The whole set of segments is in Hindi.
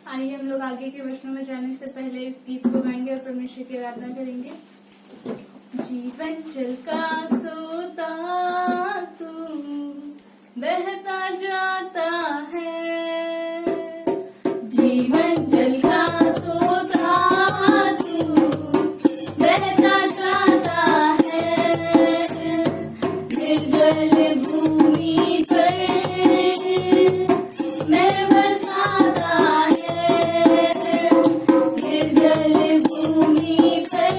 आइए हम लोग आगे के वचनों में जाने से पहले इस गीत को गाएंगे और परमेश्वर की आराधना करेंगे। जीवन जल का सोता तू बहता जाता है, जीवन जल का सोता तू बहता जाता है, निर्जल भूमि पर मैं बरसाता है, निर्जल भूमि पर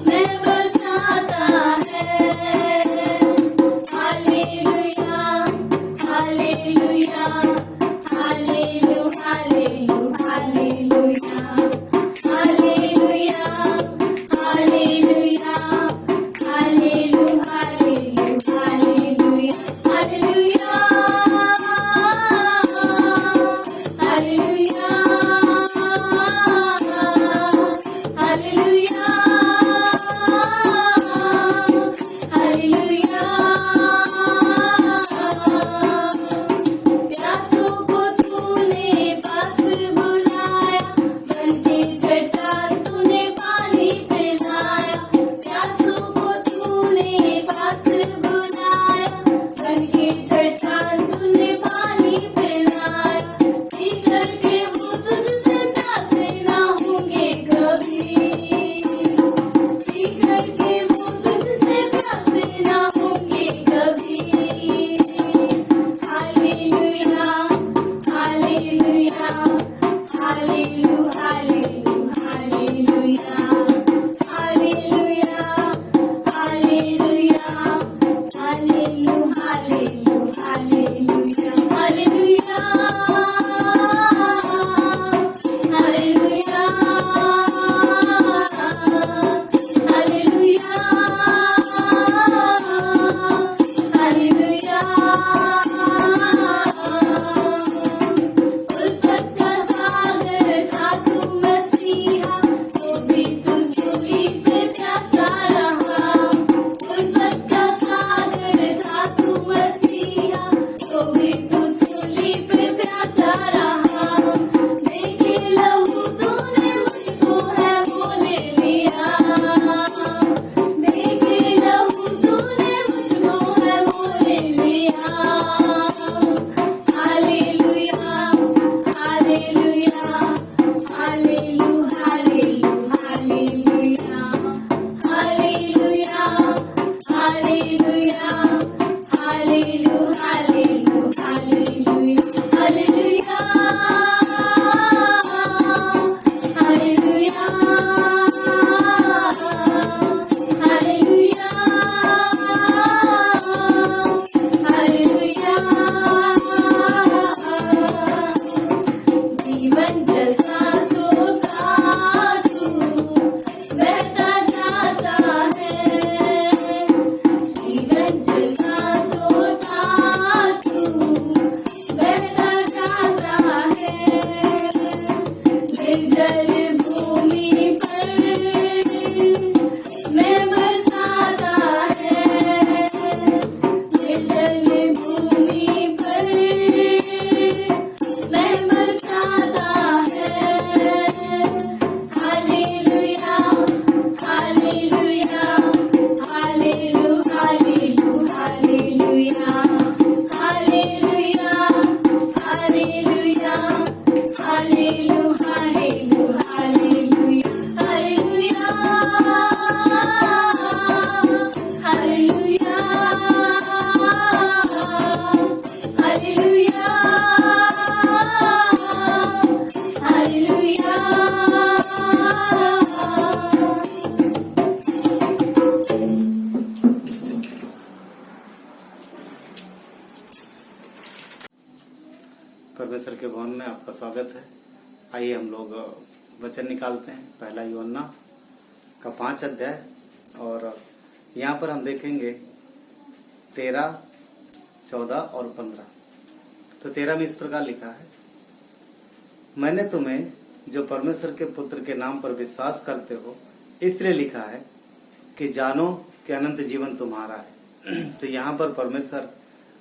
मैं बरसाता है। Hallelujah hallelujah hallelu hallelu hallelujah hallelujah hallelujah hallelu hallelu hallelujah hallelujah hallelujah hallelujah hallelujah. प्यासों को तूने पास बुलाया, बनके चट्टान तूने पानी पिलाया, प्यासों को तूने पास बुलाया, बनके चट्टान तूने पानी पिलाया, जी करके वो तुझसे प्यासे ना होंगे कभी, जी करके वो तुझसे प्यासे ना होंगे कभी। Hallelujah hallelujah hallelu hallelu hallelujah hallelujah hallelujah hallelu hallelu hallelujah hallelujah hallelujah hallelujah hallelujah. उल्फत का सागर था तू मसीहा, तो भी तू सूली पे प्यासा रहा, उल्फत का सागर था तू मसीहा, तो भी तू सूली पे प्यासा रहा, देखे लहू तूने मुझको है वो ले लिया, देखे लहू तूने मुझको है वो ले लिया। Hallelujah hallelujah hallelu hallelu hallelujah hallelujah hallelujah hallelu hallelu hallelujah hallelujah hallelujah hallelujah. जीवन जैसा सोता तू बहता जाता है, जीवन जैसा सोता तू बहता जाता है, निर्जल भूमि पर मैं बरसाता है, निर्जल भूमि पर मैं बरसाता है। Hallelujah hallelujah hallelu hallelu hallelujah hallelujah hallelujah hallelu hallelu hallelujah hallelujah hallelujah hallelujah hallelujah. परमेश्वर के भवन में आपका स्वागत है। आइए हम लोग वचन निकालते हैं। पहला यूहन्ना का 5 अध्याय, और यहाँ पर हम देखेंगे 13, 14 और 15। तो 13 में इस प्रकार लिखा है, मैंने तुम्हें जो परमेश्वर के पुत्र के नाम पर विश्वास करते हो इसलिए लिखा है कि जानो कि अनंत जीवन तुम्हारा है। तो यहाँ पर परमेश्वर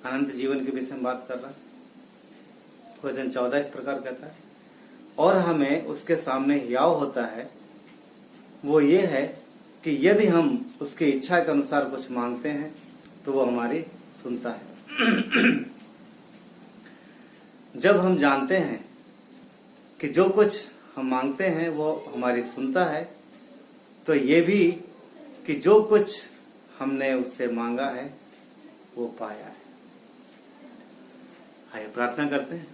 अनंत जीवन के विषय में बात कर रहा है। वचन 14 इस प्रकार कहता है, और हमें उसके सामने हियाव होता है वो ये है कि यदि हम उसकी इच्छा के अनुसार कुछ मांगते हैं तो वो हमारी सुनता है। जब हम जानते हैं कि जो कुछ हम मांगते हैं वो हमारी सुनता है, तो ये भी कि जो कुछ हमने उससे मांगा है वो पाया है। आइए प्रार्थना करते हैं।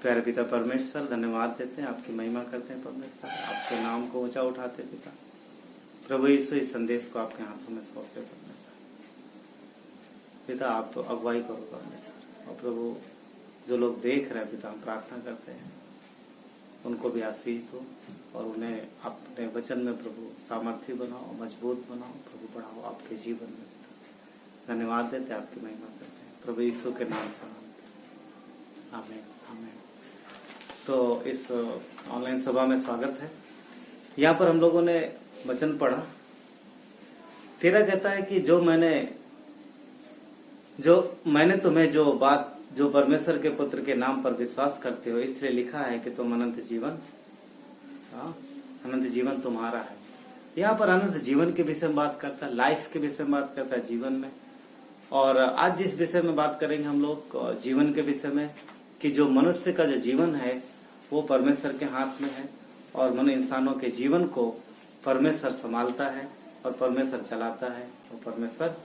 प्यारे पिता परमेश्वर, धन्यवाद देते हैं, आपकी महिमा करते हैं परमेश्वर, आपके नाम को ऊंचा उठाते पिता। प्रभु यीशु इस संदेश को आपके हाथों में सौंपते परमेश्वर। पिता आप अगुवाई करो परमेश्वर, और प्रभु जो लोग देख रहे हैं पिता, हम प्रार्थना करते हैं उनको भी आशीष दो और उन्हें अपने वचन में प्रभु सामर्थ्य बनाओ, मजबूत बनाओ, प्रभु बढ़ाओ आपके जीवन में पिता। धन्यवाद देते हैं, आपकी महिमा करते हैं प्रभु यीशु के नाम से, आमीन आमीन। तो इस ऑनलाइन सभा में स्वागत है। यहाँ पर हम लोगों ने वचन पढ़ा। 13 कहता है कि जो मैंने तुम्हें जो परमेश्वर के पुत्र के नाम पर विश्वास करते हो, इसलिए लिखा है कि तुम अनंत जीवन तुम्हारा है। यहाँ पर अनंत जीवन के विषय में बात करता है, लाइफ के विषय में बात करता है, जीवन में। और आज जिस विषय में बात करेंगे हम लोग जीवन के विषय में, कि जो मनुष्य का जो जीवन है वो परमेश्वर के हाथ में है, और मन इंसानों के जीवन को परमेश्वर संभालता है और परमेश्वर चलाता है, और परमेश्वर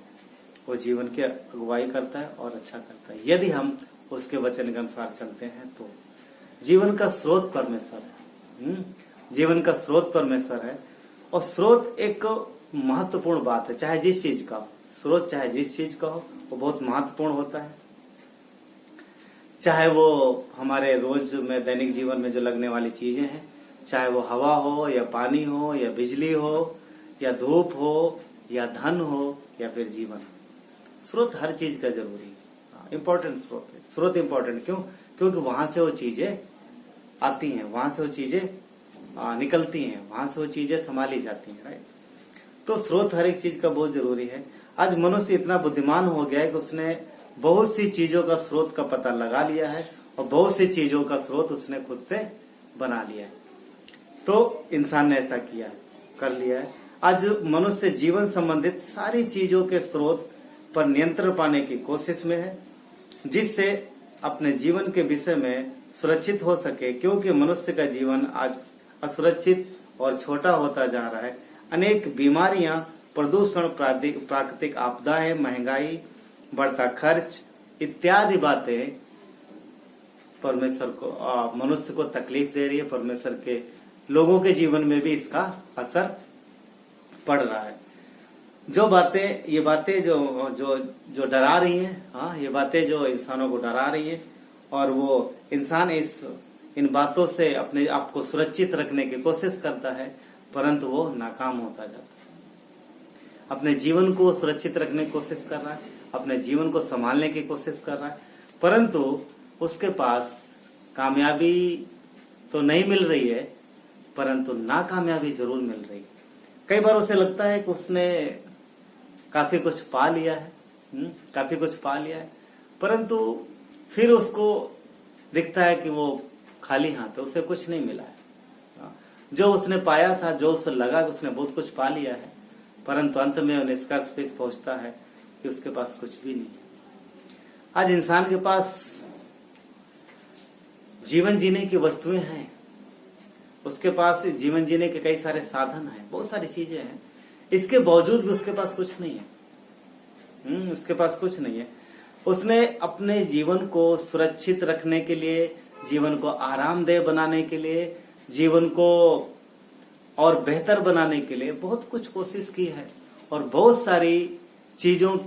वो जीवन की अगुवाई करता है और अच्छा करता है यदि हम उसके वचन के अनुसार चलते हैं। तो जीवन का स्रोत परमेश्वर है। जीवन का स्रोत परमेश्वर है, और स्रोत एक महत्वपूर्ण बात है। चाहे जिस चीज का हो स्रोत, चाहे जिस चीज का हो, वो बहुत महत्वपूर्ण होता है। चाहे वो हमारे रोज में दैनिक जीवन में जो लगने वाली चीजें हैं, चाहे वो हवा हो या पानी हो या बिजली हो या धूप हो या धन हो या फिर जीवन, स्रोत हर चीज का जरूरी है, इम्पोर्टेंट स्रोत है। स्रोत इम्पोर्टेंट क्यों? क्योंकि वहां से वो चीजें आती हैं, वहां से वो चीजें निकलती हैं, वहां से वो चीजें संभाली जाती हैं, राइट। तो स्रोत हर एक चीज का बहुत जरूरी है। आज मनुष्य इतना बुद्धिमान हो गया है कि उसने बहुत सी चीजों का स्रोत का पता लगा लिया है, और बहुत सी चीजों का स्रोत उसने खुद से बना लिया है। तो इंसान ने ऐसा किया है, कर लिया है। आज मनुष्य जीवन संबंधित सारी चीजों के स्रोत पर नियंत्रण पाने की कोशिश में है, जिससे अपने जीवन के विषय में सुरक्षित हो सके, क्योंकि मनुष्य का जीवन आज असुरक्षित और छोटा होता जा रहा है। अनेक बीमारियां, प्रदूषण, प्राकृतिक आपदाएं, महंगाई, बढ़ता खर्च इत्यादि बातें परमेश्वर को, मनुष्य को तकलीफ दे रही है। परमेश्वर के लोगों के जीवन में भी इसका असर पड़ रहा है। ये बातें जो डरा रही हैं, ये बातें जो इंसानों को डरा रही है, और वो इंसान इन बातों से अपने आप को सुरक्षित रखने की कोशिश करता है, परंतु वो नाकाम होता जाता है। अपने जीवन को सुरक्षित रखने की कोशिश कर रहा है, अपने जीवन को संभालने की कोशिश कर रहा है, परंतु उसके पास कामयाबी तो नहीं मिल रही है, परंतु नाकामयाबी जरूर मिल रही है। कई बार उसे लगता है कि उसने काफी कुछ पा लिया है, परंतु फिर उसको दिखता है कि वो खाली हाथ है, उसे कुछ नहीं मिला है। जो उसने पाया था, जो उसे लगा कि उसने बहुत कुछ पा लिया है, परंतु अंत में निष्कर्ष पे पहुंचता है कि उसके पास कुछ भी नहीं। आज इंसान के पास जीवन जीने की वस्तुएं हैं, उसके पास जीवन जीने के कई सारे साधन हैं, बहुत सारी चीजें हैं, इसके बावजूद भी उसके पास कुछ नहीं है। उसके पास कुछ नहीं है। उसने अपने जीवन को सुरक्षित रखने के लिए, जीवन को आरामदेह बनाने के लिए, जीवन को और बेहतर बनाने के लिए बहुत कुछ कोशिश की है, और बहुत सारी चीजों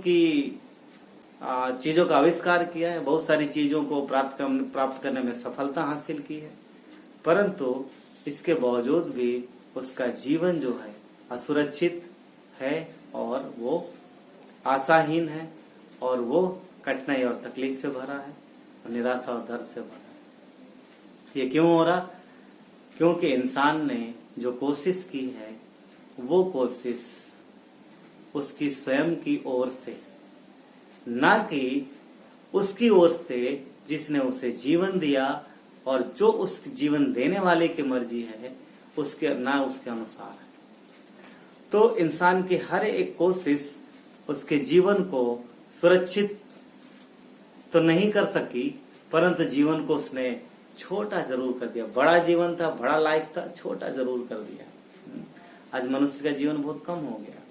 का आविष्कार किया है, बहुत सारी चीजों को प्राप्त करने में सफलता हासिल की है, परंतु इसके बावजूद भी उसका जीवन जो है असुरक्षित है, और वो आशाहीन है, और वो कठिनाई और तकलीफ से भरा है, और निराशा और दर्द से भरा है। ये क्यों हो रहा? क्योंकि इंसान ने जो कोशिश की है, वो कोशिश उसकी स्वयं की ओर से, ना कि उसकी ओर से जिसने उसे जीवन दिया और जो उस जीवन देने वाले की मर्जी है उसके ना उसके अनुसार है। तो इंसान की हर एक कोशिश उसके जीवन को सुरक्षित तो नहीं कर सकी, परंतु जीवन को उसने छोटा जरूर कर दिया। बड़ा जीवन था, बड़ा लाइफ था, छोटा जरूर कर दिया। आज मनुष्य का जीवन बहुत कम हो गया।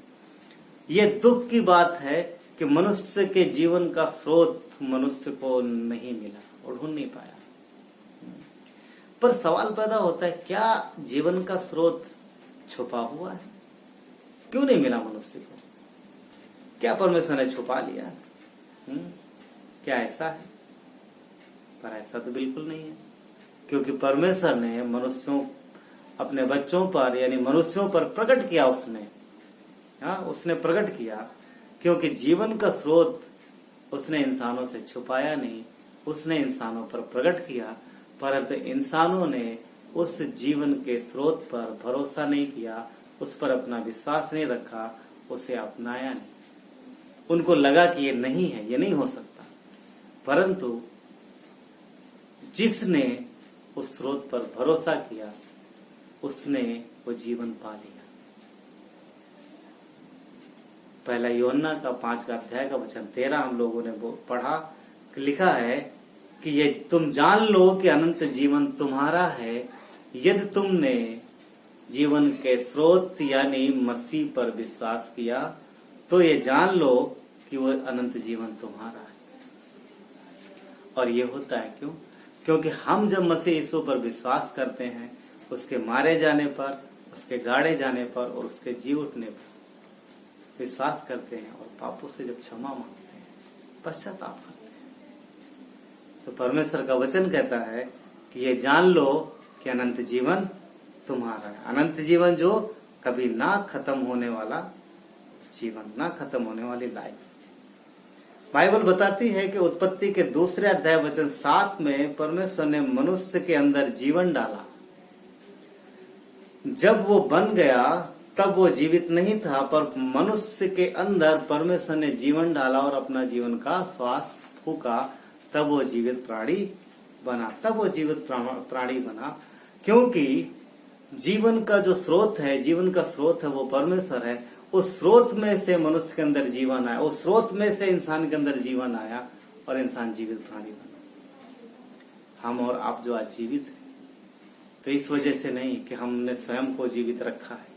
ये दुख की बात है कि मनुष्य के जीवन का स्रोत मनुष्य को नहीं मिला और ढूंढ नहीं पाया। पर सवाल पैदा होता है, क्या जीवन का स्रोत छुपा हुआ है? क्यों नहीं मिला मनुष्य को? क्या परमेश्वर ने छुपा लिया? क्या ऐसा है? पर ऐसा तो बिल्कुल नहीं है, क्योंकि परमेश्वर ने मनुष्यों अपने बच्चों पर यानी मनुष्यों पर प्रकट किया। उसने प्रकट किया, क्योंकि जीवन का स्रोत उसने इंसानों से छुपाया नहीं, उसने इंसानों पर प्रकट किया। परंतु इंसानों ने उस जीवन के स्रोत पर भरोसा नहीं किया, उस पर अपना विश्वास नहीं रखा, उसे अपनाया नहीं। उनको लगा कि ये नहीं है, ये नहीं हो सकता। परंतु जिसने उस स्रोत पर भरोसा किया उसने वो जीवन पा लिया। पहला यूहन्ना का 5 अध्याय का वचन 13 हम लोगों ने पढ़ा, लिखा है कि ये तुम जान लो कि अनंत जीवन तुम्हारा है यदि तुमने जीवन के स्रोत यानी मसीह पर विश्वास किया, तो ये जान लो कि वो अनंत जीवन तुम्हारा है। और ये होता है क्यों? क्योंकि हम जब मसीह यीशु पर विश्वास करते हैं, उसके मारे जाने पर, उसके गाड़े जाने पर और उसके जी उठने पर विश्वास करते हैं और पापों से जब क्षमा मांगते हैं, पश्चाताप करते हैं, तो परमेश्वर का वचन कहता है कि ये जान लो कि अनंत जीवन तुम्हारा है। अनंत जीवन जो कभी ना खत्म होने वाला जीवन, ना खत्म होने वाली लाइफ। बाइबल बताती है कि उत्पत्ति के 2 अध्याय वचन 7 में परमेश्वर ने मनुष्य के अंदर जीवन डाला। जब वो बन गया तब वो जीवित नहीं था, पर मनुष्य के अंदर परमेश्वर ने जीवन डाला और अपना जीवन का श्वास फूका, तब वो जीवित प्राणी बना। तब वो जीवित प्राणी बना, क्योंकि जीवन का जो स्रोत है, जीवन का स्रोत है वो परमेश्वर है। उस स्रोत में से मनुष्य के अंदर जीवन आया, उस स्रोत में से इंसान के अंदर जीवन आया और इंसान जीवित प्राणी बना। हम और आप जो आज जीवित हैं, तो इस वजह से नहीं कि हमने स्वयं को जीवित रखा है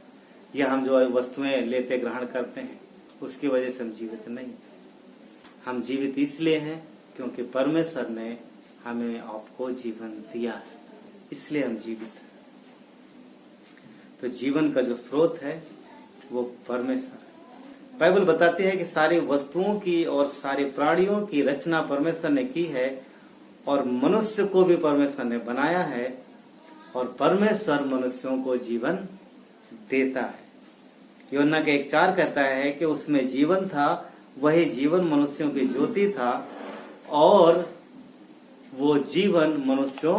या हम जो वस्तुएं लेते ग्रहण करते हैं उसकी वजह से हम जीवित नहीं। हम जीवित इसलिए हैं क्योंकि परमेश्वर ने हमें आपको जीवन दिया है, इसलिए हम जीवित हैं। तो जीवन का जो स्रोत है वो परमेश्वर है। बाइबल बताती है कि सारी वस्तुओं की और सारे प्राणियों की रचना परमेश्वर ने की है और मनुष्य को भी परमेश्वर ने बनाया है और परमेश्वर मनुष्यों को जीवन देता है। यूहन्ना के 1:4 कहता है कि उसमें जीवन था, वही जीवन मनुष्यों की ज्योति था और वो जीवन मनुष्यों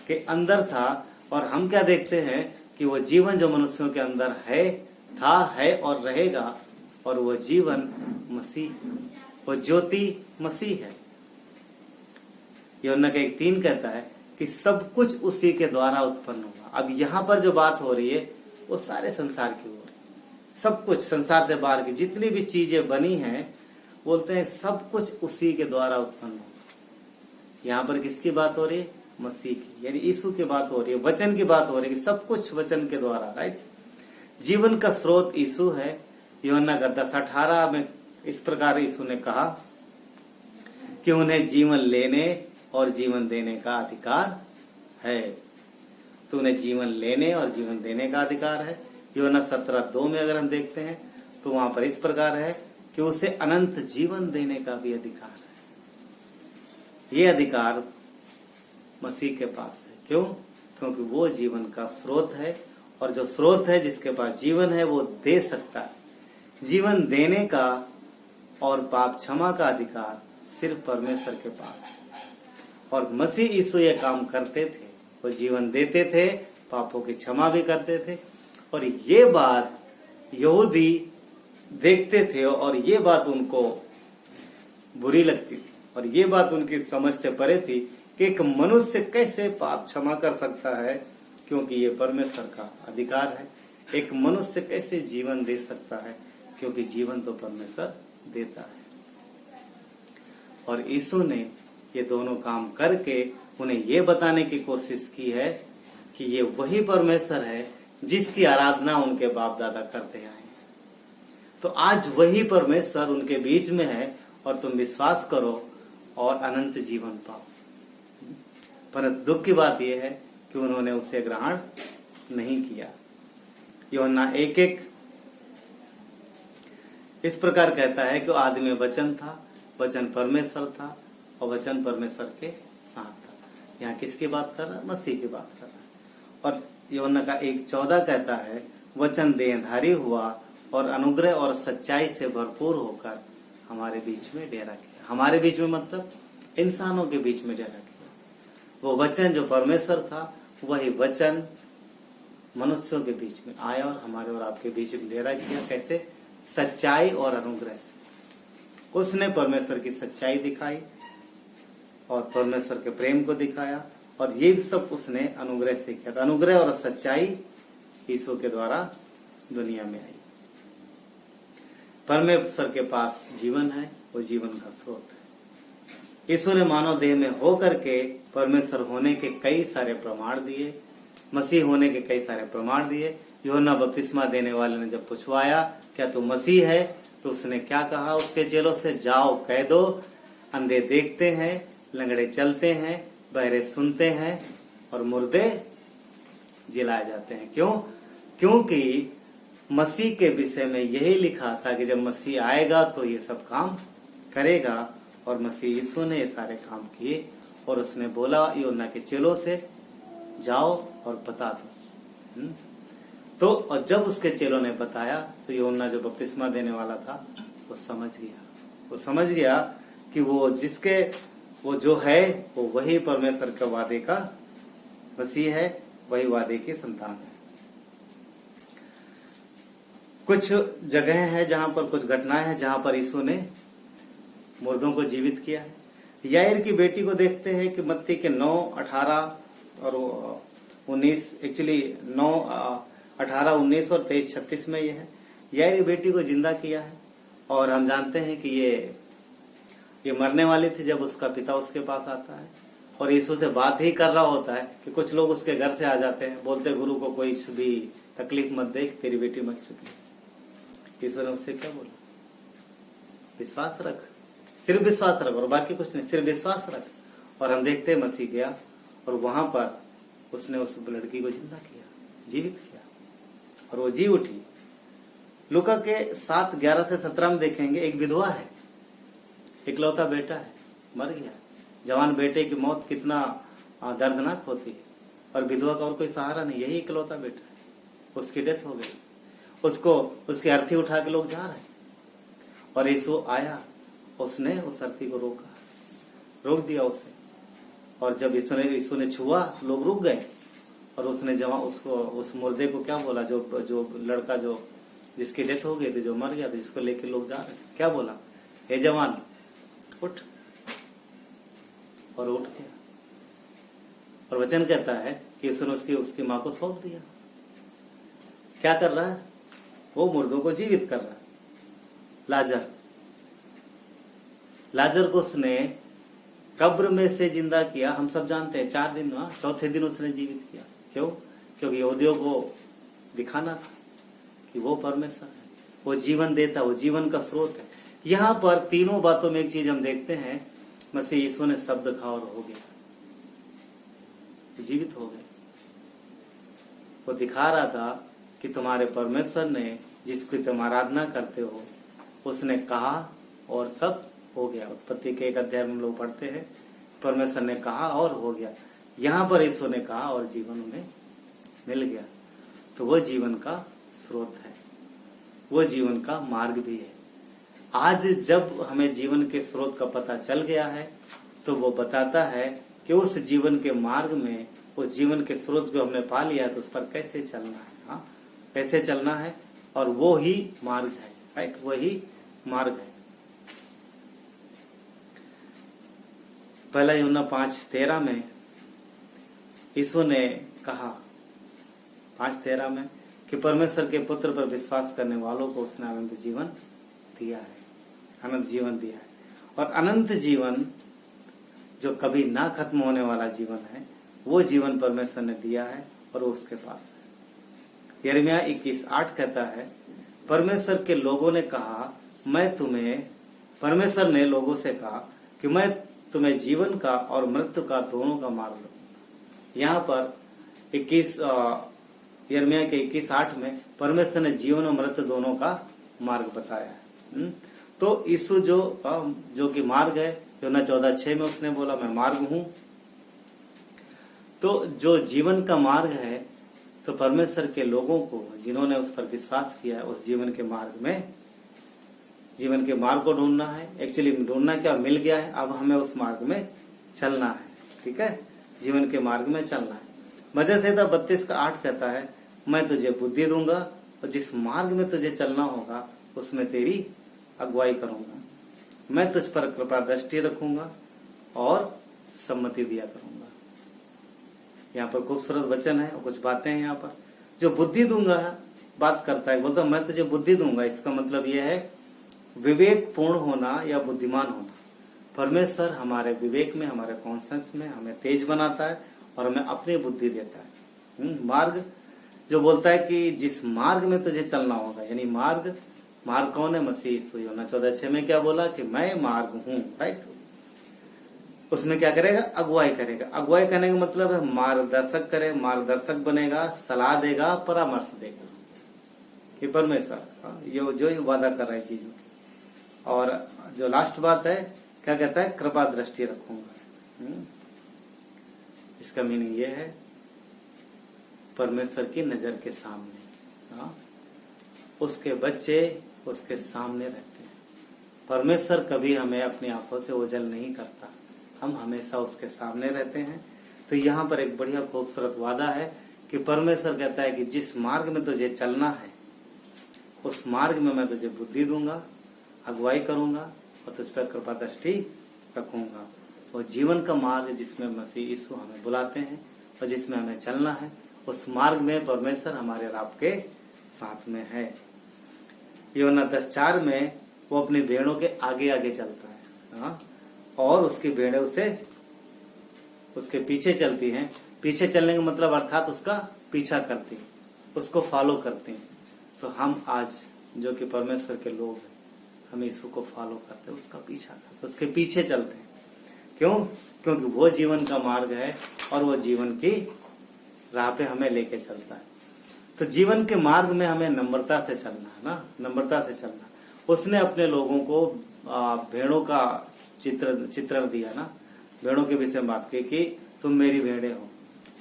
के अंदर था। और हम क्या देखते हैं कि वो जीवन जो मनुष्यों के अंदर है, था, है और रहेगा, और वो जीवन मसीह, वो ज्योति मसीह है। यूहन्ना के 1:3 कहता है कि सब कुछ उसी के द्वारा उत्पन्न हुआ। अब यहाँ पर जो बात हो रही है वो सारे संसार की हो रही है। सब कुछ संसार से बाहर की जितनी भी चीजें बनी हैं, बोलते हैं सब कुछ उसी के द्वारा उत्पन्न हुआ। यहाँ पर किसकी बात हो रही है? मसीह की, यानी यीशु की बात हो रही है, वचन की बात हो रही है कि सब कुछ वचन के द्वारा, राइट। जीवन का स्रोत यीशु है। यूहन्ना का 10:18 में इस प्रकार यीशु ने कहा कि उन्हें जीवन लेने और जीवन देने का अधिकार है। तो उन्हें जीवन लेने और जीवन देने का अधिकार है। यूहन्ना 17:2 में अगर हम देखते हैं तो वहां पर इस प्रकार है कि उसे अनंत जीवन देने का भी अधिकार है। ये अधिकार मसीह के पास है। क्यों? क्योंकि वो जीवन का स्रोत है और जो स्रोत है, जिसके पास जीवन है, वो दे सकता है। जीवन देने का और पाप क्षमा का अधिकार सिर्फ परमेश्वर के पास है। और मसीह यीशु ये काम करते थे, वो जीवन देते थे, पापों की क्षमा भी करते थे। और ये बात यहूदी देखते थे और ये बात उनको बुरी लगती थी। और ये बात उनकी समझ से परे थी कि एक मनुष्य कैसे पाप क्षमा कर सकता है, क्योंकि ये परमेश्वर का अधिकार है। एक मनुष्य कैसे जीवन दे सकता है, क्योंकि जीवन तो परमेश्वर देता है। और यीशु ने ये दोनों काम करके उन्हें ये बताने की कोशिश की है कि ये वही परमेश्वर है जिसकी आराधना उनके बाप दादा करते आए। तो आज वही परमेश्वर उनके बीच में है और तुम विश्वास करो और अनंत जीवन पाओ। परंतु दुख की बात यह है कि उन्होंने उसे ग्रहण नहीं किया। यूहन्ना 1:1 इस प्रकार कहता है कि आदि में वचन था, वचन परमेश्वर था और वचन परमेश्वर के साथ था। यहाँ किसकी बात कर रहा है? मसीह की बात कर रहा है। और यूहन्ना का 1:14 कहता है वचन देहधारी हुआ और अनुग्रह और सच्चाई से भरपूर होकर हमारे बीच में डेरा किया। हमारे बीच में मतलब इंसानों के बीच में डेरा किया। वो वचन जो परमेश्वर था वही वचन मनुष्यों के बीच में आया और हमारे और आपके बीच में डेरा किया। कैसे? सच्चाई और अनुग्रह से। उसने परमेश्वर की सच्चाई दिखाई और परमेश्वर के प्रेम को दिखाया और ये सब उसने अनुग्रह से किया। अनुग्रह और सच्चाई यीशु के द्वारा दुनिया में आई। परमेश्वर के पास जीवन है, वो जीवन का स्रोत है। यीशु ने मानव देह में होकर के परमेश्वर होने के कई सारे प्रमाण दिए, मसीह होने के कई सारे प्रमाण दिए। यूहन्ना बपतिस्मा देने वाले ने जब पूछवाया क्या तू मसीह है, तो उसने क्या कहा उसके चेलों से? जाओ कह दो, अंधे देखते हैं, लंगड़े चलते हैं, बहरे सुनते हैं और मुर्दे जिलाए जाते हैं। क्यों? क्योंकि मसीह के विषय में यही लिखा था कि जब मसीह आएगा तो ये सब काम करेगा। और मसीह यीशु ने ये सारे काम किए और उसने बोला यूहन्ना के चेलों से जाओ और बता दो। तो और जब उसके चेलों ने बताया तो यूहन्ना जो बपतिस्मा देने वाला था वो समझ गया कि वो जो है वो वही परमेश्वर के वादे का मसीह है, वही वादे की संतान है। कुछ जगह है जहां पर कुछ घटनाएं हैं जहां पर यीशु ने मुर्दों को जीवित किया है। याईर की बेटी को देखते हैं कि मत्ती के 9:18 और 19 एक्चुअली 9:18, 19 और 23-36 में ये है। याईर की बेटी को जिंदा किया है और हम जानते हैं कि ये मरने वाली थी जब उसका पिता उसके पास आता है और यीशु से बात ही कर रहा होता है कि कुछ लोग उसके घर से आ जाते हैं, बोलते गुरु को कोई भी तकलीफ मत देख, तेरी बेटी मर चुकी। यीशु ने उससे क्या बोला? विश्वास रख, सिर्फ विश्वास रख और बाकी कुछ नहीं, सिर्फ विश्वास रख। और हम देखते हैं मसीह गया और वहां पर उसने उस लड़की को जिंदा किया, जीवित किया और वो जी उठी। लूका के 7:11 से 17 में देखेंगे एक विधवा है, इकलौता बेटा है, मर गया। जवान बेटे की मौत कितना दर्दनाक होती है और विधवा का और कोई सहारा नहीं, यही इकलौता बेटा है। उसकी डेथ हो गई, उसको उसकी अर्थी उठा के लोग जा रहे हैं और यीशु आया, उसने उस अर्थी को रोक दिया उसे। और जब यीशु ने छुआ लोग रुक गए और उसने जवान उसको उस मुर्दे को क्या बोला? जो लड़का जो जिसकी डेथ हो गई थी, जो मर गया था, जिसको लेके लोग जा रहे थे, क्या बोला? हे जवान उठ, और उठ गया। और वचन कहता है कि यीशु ने उसकी मां को सौंप दिया। क्या कर रहा है? वो मुर्दों को जीवित कर रहा है। लाजर को उसने कब्र में से जिंदा किया। हम सब जानते हैं 4 दिन, चौथे दिन उसने जीवित किया। क्यों? क्योंकि यहूदियों को दिखाना था कि वो परमेश्वर है, वो जीवन देता, वो जीवन का स्रोत है। यहाँ पर तीनों बातों में एक चीज हम देखते हैं, मसीह यीशु ने शब्द कहा और हो गया, जीवित हो गए। वो दिखा रहा था कि तुम्हारे परमेश्वर ने जिसकी तुम आराधना करते हो उसने कहा और सब हो गया। उत्पत्ति के 1 अध्याय में हम लोग पढ़ते हैं, परमेश्वर ने कहा और हो गया। यहाँ पर यीशु ने कहा और जीवन उन्हें मिल गया। तो वो जीवन का स्रोत है, वो जीवन का मार्ग भी है। आज जब हमें जीवन के स्रोत का पता चल गया है तो वो बताता है कि उस जीवन के मार्ग में, उस जीवन के स्रोत जो हमने पा लिया तो उस पर कैसे चलना है। हाँ, कैसे चलना है, और वो ही मार्ग है। राइट, वही मार्ग है। पहला यूहन्ना 5:13 में यीशु ने कहा 5:13 में कि परमेश्वर के पुत्र पर विश्वास करने वालों को उसने अनंत जीवन दिया है, अनंत जीवन दिया है। और अनंत जीवन जो कभी ना खत्म होने वाला जीवन है, वो जीवन परमेश्वर ने दिया है और वो उसके पास है। यिर्मयाह 21:8 कहता है, परमेश्वर के लोगों ने कहा परमेश्वर ने लोगों से कहा कि मैं तुम्हें जीवन का और मृत्यु का दोनों का मार्ग दूं। यहाँ पर यिर्मयाह के 21:8 में परमेश्वर ने जीवन और मृत्यु दोनों का मार्ग बताया है। तो यीशु जो कि मार्ग है, यूहन्ना 14:6 में उसने बोला मैं मार्ग हूं। तो जो जीवन का मार्ग है, तो परमेश्वर के लोगों को जिन्होंने उस पर विश्वास किया है, उस जीवन के मार्ग को ढूंढना है। एक्चुअली ढूंढना क्या, मिल गया है, अब हमें उस मार्ग में चलना है। ठीक है, जीवन के मार्ग में चलना है। भजन संहिता 32:8 कहता है, मैं तुझे बुद्धि दूंगा और जिस मार्ग में तुझे चलना होगा उसमें तेरी अगुवाई करूंगा। मैं तुझ पर कृपा दृष्टि रखूंगा और सम्मति दिया करूंगा। यहाँ पर खूबसूरत वचन है और कुछ बातें हैं यहाँ पर। जो बुद्धि दूंगा बात करता है, बोलता मैं तुझे बुद्धि दूंगा, इसका मतलब यह है विवेक पूर्ण होना या बुद्धिमान होना। परमेश्वर हमारे विवेक में, हमारे कॉन्सेंस में हमें तेज बनाता है और हमें अपनी बुद्धि देता है। मार्ग जो बोलता है कि जिस मार्ग में तुझे चलना होगा, यानी मार्ग कौन है? मसीह यीशु। यूहन्ना 14:6 में क्या बोला कि मैं मार्ग हूं, राइट। उसमें क्या करेगा? अगुवाई करेगा। अगुवाई करने का मतलब है मार्गदर्शक करे, मार्गदर्शक बनेगा, सलाह देगा, परामर्श देगा। ये परमेश्वर ये जो वादा कर रहा है चीजों की। और जो लास्ट बात है, क्या कहता है? कृपा दृष्टि रखूंगा। इसका मीनिंग ये है परमेश्वर की नजर के सामने उसके बच्चे उसके सामने रहते हैं। परमेश्वर कभी हमें अपनी आंखों से ओझल नहीं करता, हम हमेशा उसके सामने रहते हैं। तो यहाँ पर एक बढ़िया खूबसूरत वादा है कि परमेश्वर कहता है कि जिस मार्ग में तुझे चलना है उस मार्ग में मैं तुझे बुद्धि दूंगा, अगुवाई करूंगा और तुझ पर कृपा दृष्टि रखूंगा। और जीवन का मार्ग जिसमें मसीह यीशु हमें बुलाते हैं और जिसमें हमें चलना है, उस मार्ग में परमेश्वर हमारे रब के साथ में है। यूहन्ना 10:4 में वो अपनी भेड़ों के आगे आगे चलता है और उसकी भेड़ें उसके पीछे चलती हैं। पीछे चलने का मतलब अर्थात उसका पीछा करती हैं, उसको फॉलो करती हैं। तो हम आज जो कि परमेश्वर के लोग हैं, हम यीशु को फॉलो करते हैं, उसका पीछा करते हैं, उसके पीछे चलते हैं। क्यों? क्योंकि वो जीवन का मार्ग है और वो जीवन की राह पे हमें लेके चलता है। तो जीवन के मार्ग में हमें नम्रता से चलना है ना, नम्रता से चलना। उसने अपने लोगों को भेड़ों का चित्रण दिया ना, भेड़ों के विषय में बात की कि तुम मेरी भेड़े हो।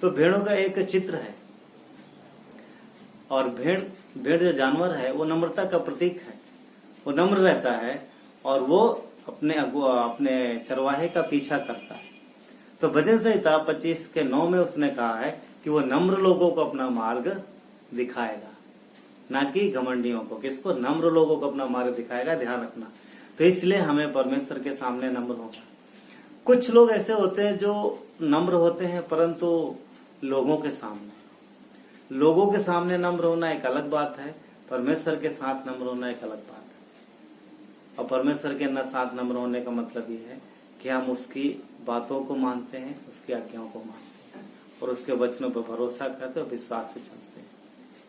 तो भेड़ों का एक चित्र है और भेड़ जो जानवर है वो नम्रता का प्रतीक है। वो नम्र रहता है और वो अपने चरवाहे का पीछा करता है। तो भजन संहिता 25:9 में उसने कहा है कि वो नम्र लोगों को अपना मार्ग दिखाएगा, ना कि घमंडियों को। किसको? नम्र लोगों को अपना मार्ग दिखाएगा, ध्यान रखना। तो इसलिए हमें परमेश्वर के सामने नम्र होगा। कुछ लोग ऐसे होते हैं जो नम्र होते हैं परंतु लोगों के सामने नम्र होना एक अलग बात है, परमेश्वर के साथ नम्र होना एक अलग बात है। और परमेश्वर के साथ नम्र होने का मतलब ये है कि हम उसकी बातों को मानते हैं, उसकी आज्ञाओं को मानते हैं और उसके वचनों पर भरोसा करते हैं और विश्वास से चलते हैं।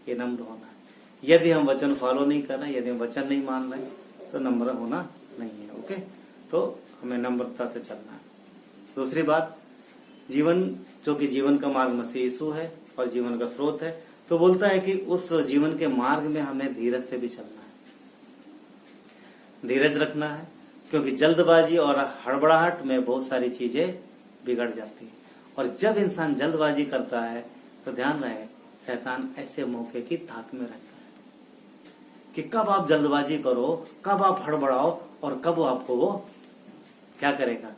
ये नम्र होना है। यदि हम वचन फॉलो नहीं कर रहे, यदि हम वचन नहीं मान रहे, तो नम्र होना नहीं है। ओके, तो हमें नम्रता से चलना है। दूसरी बात, जीवन जो कि जीवन का मार्ग मसीह यीशु है और जीवन का स्रोत है, तो बोलता है कि उस जीवन के मार्ग में हमें धीरज से भी चलना है, धीरज रखना है। क्योंकि जल्दबाजी और हड़बड़ाहट में बहुत सारी चीजें बिगड़ जाती है। और जब इंसान जल्दबाजी करता है तो ध्यान रहे, शैतान ऐसे मौके की ताक में रहता है कि कब आप जल्दबाजी करो, कब आप हड़बड़ाओ और कब आपको वो क्या करेगा?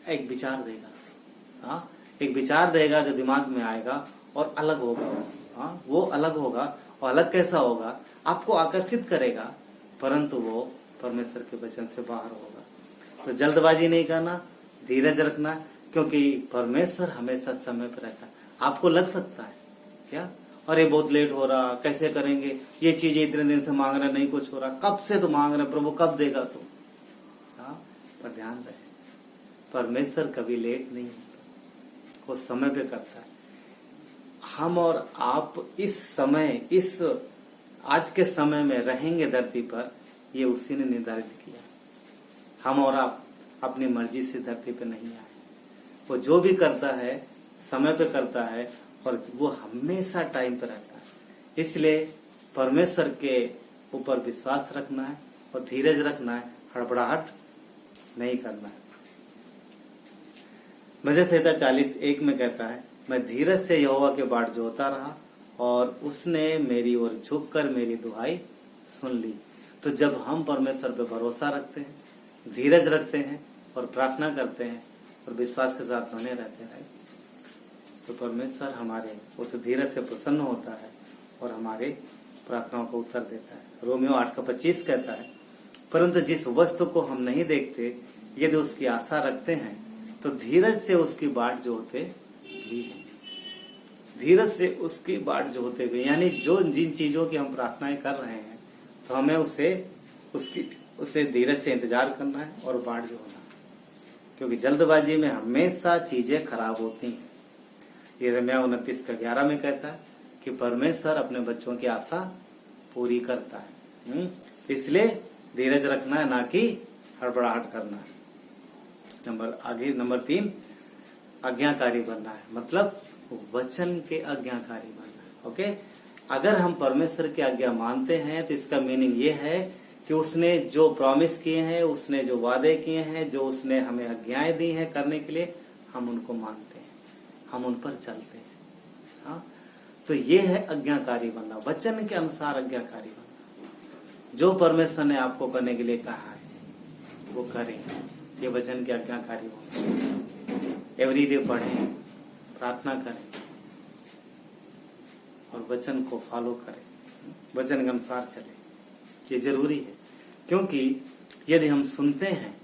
एक विचार देगा। एक विचार देगा जो दिमाग में आएगा और अलग होगा। वो अलग होगा और अलग कैसा होगा? आपको आकर्षित करेगा परंतु वो परमेश्वर के वचन से बाहर होगा। तो जल्दबाजी नहीं करना, धीरज रखना है, क्योंकि परमेश्वर हमेशा समय पर रहता है। आपको लग सकता है क्या, अरे बहुत लेट हो रहा, कैसे करेंगे, ये चीजें इतने दिन से मांग रहे नहीं कुछ हो रहा, कब से तो मांग रहे प्रभु, कब देगा तू। हाँ, पर ध्यान रहे परमेश्वर कभी लेट नहीं होता, वो समय पे करता है। हम और आप इस समय, इस आज के समय में रहेंगे धरती पर, ये उसी ने निर्धारित किया। हम और आप अपनी मर्जी से धरती पे नहीं आए। वो जो भी करता है समय पे करता है, और वो हमेशा टाइम पे रहता है। इसलिए परमेश्वर के ऊपर विश्वास रखना है और धीरज रखना है, हड़बड़ाहट नहीं करना है। भजन संहिता 40:1 में कहता है, मैं धीरज से यहोवा के बाट जोहता रहा और उसने मेरी ओर झुककर मेरी दुहाई सुन ली। तो जब हम परमेश्वर पे भरोसा रखते हैं, धीरज रखते हैं और प्रार्थना करते हैं और विश्वास के साथ बने रहते हैं, तो परमेश्वर हमारे उस धीरज से प्रसन्न होता है और हमारे प्रार्थनाओं को उत्तर देता है। रोमियो 8:25 कहता है, परंतु जिस वस्तु को हम नहीं देखते यदि उसकी आशा रखते हैं तो धीरज से उसकी बाट जोहते भी हैं। धीरज से उसकी बाट जोहते हुए, यानी जो जिन चीजों की हम प्रार्थनाएं कर रहे हैं, तो हमें उसे धीरज से इंतजार करना है और बाट जोहना है, क्योंकि जल्दबाजी में हमेशा चीजें खराब होती हैं। यिर्मयाह 29:11 में कहता है कि परमेश्वर अपने बच्चों की आशा पूरी करता है। इसलिए धीरज रखना है, ना कि हड़बड़ाहट करना है। नंबर 3, आज्ञाकारी बनना है, मतलब वचन के आज्ञाकारी बनना है। ओके, अगर हम परमेश्वर की आज्ञा मानते हैं तो इसका मीनिंग ये है कि उसने जो प्रॉमिस किए हैं, उसने जो वादे किए हैं, जो उसने हमें आज्ञाएं दी हैं करने के लिए, हम उनको मानते हैं, हम उन पर चलते हैं। हाँ, तो ये है आज्ञाकारी बनना, वचन के अनुसार आज्ञाकारी बनना। जो परमेश्वर ने आपको करने के लिए कहा है वो करें, ये वचन के आज्ञाकारी हो। एवरीडे पढ़ें, प्रार्थना करें और वचन को फॉलो करें, वचन के अनुसार चलें। ये जरूरी है, क्योंकि यदि हम सुनते हैं,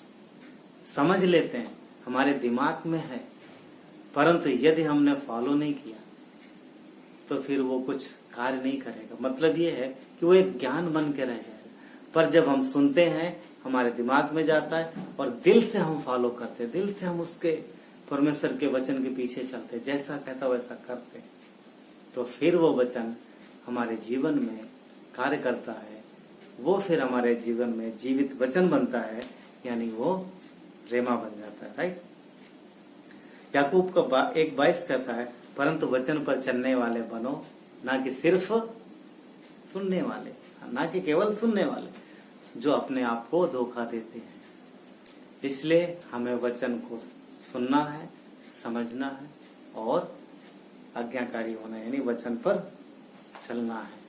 समझ लेते हैं, हमारे दिमाग में है, परंतु यदि हमने फॉलो नहीं किया तो फिर वो कुछ कार्य नहीं करेगा। मतलब ये है कि वो एक ज्ञान बन के रह जाएगा। पर जब हम सुनते हैं, हमारे दिमाग में जाता है और दिल से हम फॉलो करते हैं, दिल से हम उसके परमेश्वर के वचन के पीछे चलते हैं, जैसा कहता वैसा करते हैं, तो फिर वो वचन हमारे जीवन में कार्य करता है। वो फिर हमारे जीवन में जीवित वचन बनता है, यानी वो रेमा बन जाता है। राइट। याकूब का 1:22 कहता है, परंतु वचन पर चलने वाले बनो, ना कि सिर्फ सुनने वाले, ना कि केवल सुनने वाले जो अपने आप को धोखा देते हैं। इसलिए हमें वचन को सुनना है, समझना है और आज्ञाकारी होना है, यानी वचन पर चलना है।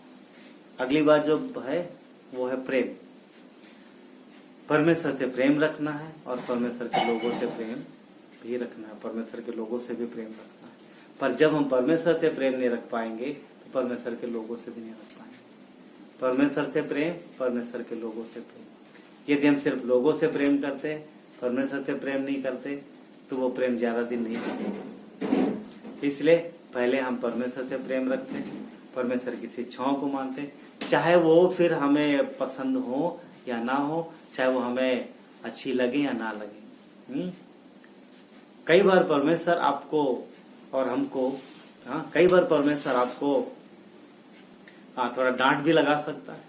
अगली बात जो है वो है प्रेम। परमेश्वर से प्रेम रखना है और परमेश्वर के लोगों से प्रेम भी रखना है, परमेश्वर के लोगों से भी प्रेम रखना है। पर जब हम परमेश्वर से प्रेम नहीं रख पाएंगे तो परमेश्वर के लोगों से भी नहीं रख पाएंगे। परमेश्वर से प्रेम, परमेश्वर के लोगों से प्रेम। यदि हम सिर्फ लोगों से प्रेम करते, परमेश्वर से प्रेम नहीं करते, तो वो प्रेम ज्यादा दिन नहीं चलेगा। इसलिए पहले हम परमेश्वर से प्रेम रखते हैं, परमेश्वर की शिक्षाओं को मानते हैं, चाहे वो फिर हमें पसंद हो या ना हो, चाहे वो हमें अच्छी लगे या ना लगे। कई बार परमेश्वर आपको और हमको, कई बार परमेश्वर आपको थोड़ा डांट भी लगा सकता है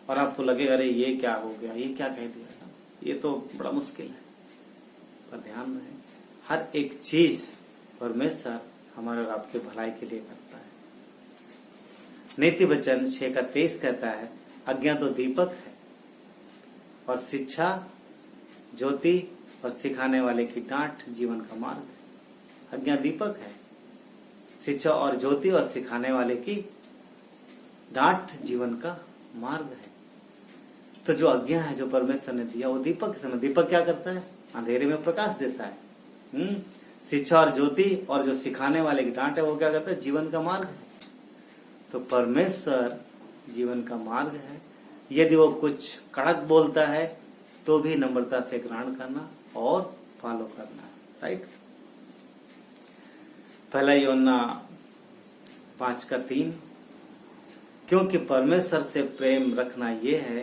और आपको लगेगा अरे ये क्या हो गया, ये क्या कह दिया, ये तो बड़ा मुश्किल है। पर ध्यान रहे, हर एक चीज परमेश्वर हमारे और आपके भलाई के लिए करता है। नीति वचन 6:23 कहता है, आज्ञा तो दीपक है और शिक्षा ज्योति और सिखाने वाले की डांट जीवन का मार्ग है। आज्ञा दीपक है, शिक्षा और ज्योति और सिखाने वाले की डांट जीवन का मार्ग है। तो जो आज्ञा है, जो परमेश्वर ने दिया, वो दीपक के समय, दीपक क्या करता है? अंधेरे में प्रकाश देता है। शिक्षा और ज्योति और जो सिखाने वाले की डांट है, वो क्या करता है? जीवन का मार्ग है। तो परमेश्वर जीवन का मार्ग है। यदि वो कुछ कड़क बोलता है तो भी नम्रता से ग्रहण करना और फॉलो करना। राइट। पहला यूहन्ना 5:3, क्योंकि परमेश्वर से प्रेम रखना ये है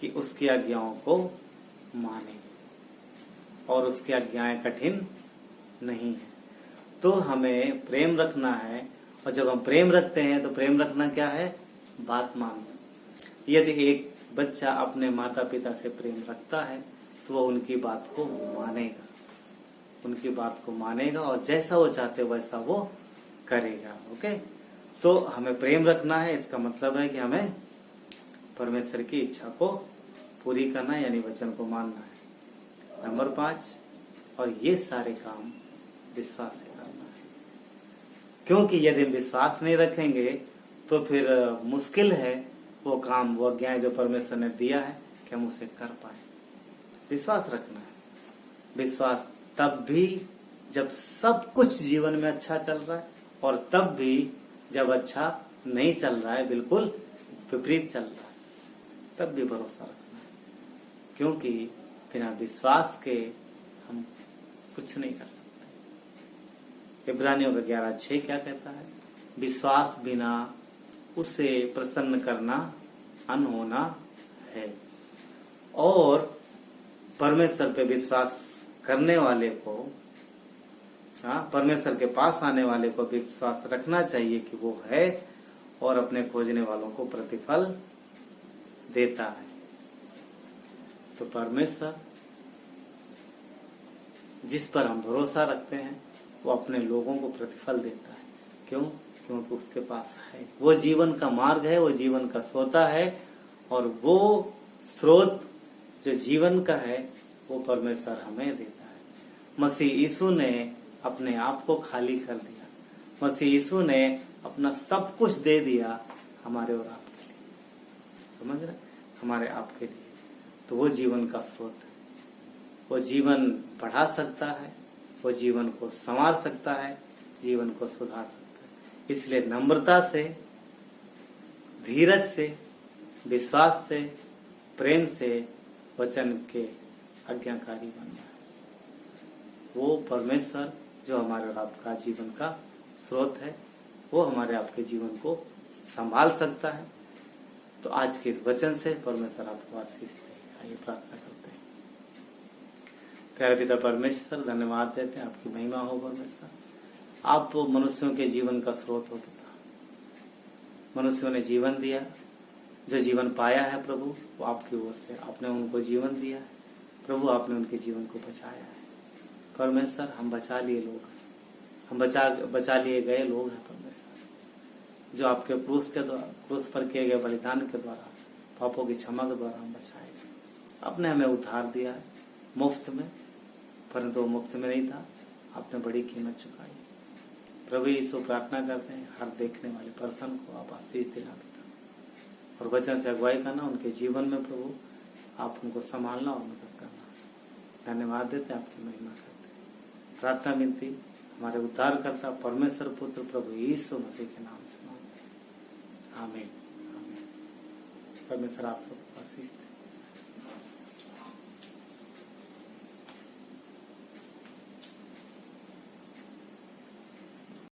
कि उसकी आज्ञाओं को माने और उसकी आज्ञाएं कठिन नहीं है। तो हमें प्रेम रखना है, और जब हम प्रेम रखते हैं तो प्रेम रखना क्या है? बात मानना। यदि एक बच्चा अपने माता पिता से प्रेम रखता है तो वो उनकी बात को मानेगा, उनकी बात को मानेगा और जैसा वो चाहते वैसा वो करेगा। ओके, तो हमें प्रेम रखना है, इसका मतलब है कि हमें परमेश्वर की इच्छा को पूरी करना है, यानी वचन को मानना है। नंबर 5, और ये सारे काम विश्वास से करना है, क्योंकि यदि हम विश्वास नहीं रखेंगे तो फिर मुश्किल है वो काम, वो आज्ञाएं जो परमेश्वर ने दिया है कि हम उसे कर पाए। विश्वास रखना है। विश्वास तब भी जब सब कुछ जीवन में अच्छा चल रहा है, और तब भी जब अच्छा नहीं चल रहा है, बिल्कुल विपरीत चल रहा है, तब भी भरोसा रखना है, क्योंकि बिना विश्वास के हम कुछ नहीं कर सकते। इब्रानियों का 11:6 क्या कहता है? विश्वास बिना उसे प्रसन्न करना अनहोना है, और परमेश्वर पे विश्वास करने वाले को, परमेश्वर के पास आने वाले को विश्वास रखना चाहिए कि वो है और अपने खोजने वालों को प्रतिफल देता है। तो परमेश्वर जिस पर हम भरोसा रखते हैं वो अपने लोगों को प्रतिफल देता है। क्यों? क्योंकि उसके पास है, वो जीवन का मार्ग है, वो जीवन का सोता है, और वो स्रोत जो जीवन का है वो परमेश्वर हमें देता है। मसीह यीशु ने अपने आप को खाली कर दिया, मसीह यीशु ने अपना सब कुछ दे दिया हमारे और आपके लिए, समझ रहे? हमारे आपके लिए। तो वो जीवन का स्रोत है, वो जीवन बढ़ा सकता है, वो जीवन को संवार सकता है, जीवन को सुधार सकता है। इसलिए नम्रता से, धीरज से, विश्वास से, प्रेम से वचन के आज्ञाकारी बनना है। वो परमेश्वर जो हमारे और आपका जीवन का स्रोत है, वो हमारे आपके जीवन को संभाल सकता है। तो आज के इस वचन से परमेश्वर आपको आशीष दे। आइए प्रार्थना करते हैं। प्यारे पिता परमेश्वर, धन्यवाद देते हैं, आपकी महिमा हो परमेश्वर। आप मनुष्यों के जीवन का स्रोत हो पिता। मनुष्यों ने जीवन दिया, जो जीवन पाया है प्रभु वो आपकी ओर से, आपने उनको जीवन दिया है प्रभु, आपने उनके जीवन को बचाया है परमेश्वर। हम बचा लिए लोग हैं, हम बचा लिए गए लोग हैं परमेश्वर, जो आपके क्रूस पर किए गए बलिदान के द्वारा, पापों की क्षमा के द्वारा हम बचाए गए। आपने हमें उद्धार दिया है मुफ्त में, परंतु वो मुफ्त में नहीं था, आपने बड़ी कीमत चुकाई। प्रभु यीशु प्रार्थना करते हैं हर देखने वाले पर्सन को आप आशीष देना पिता, और वचन से अगुवाई करना उनके जीवन में प्रभु, आप उनको संभालना और मदद करना। धन्यवाद देते हैं, आपकी महिमा करते हैं। प्रार्थना विनती हमारे उद्धारकर्ता परमेश्वर पुत्र प्रभु यीशु मसीह के नाम से मांगते हैं, आमीन। परमेश्वर आप सबको आशीष दे।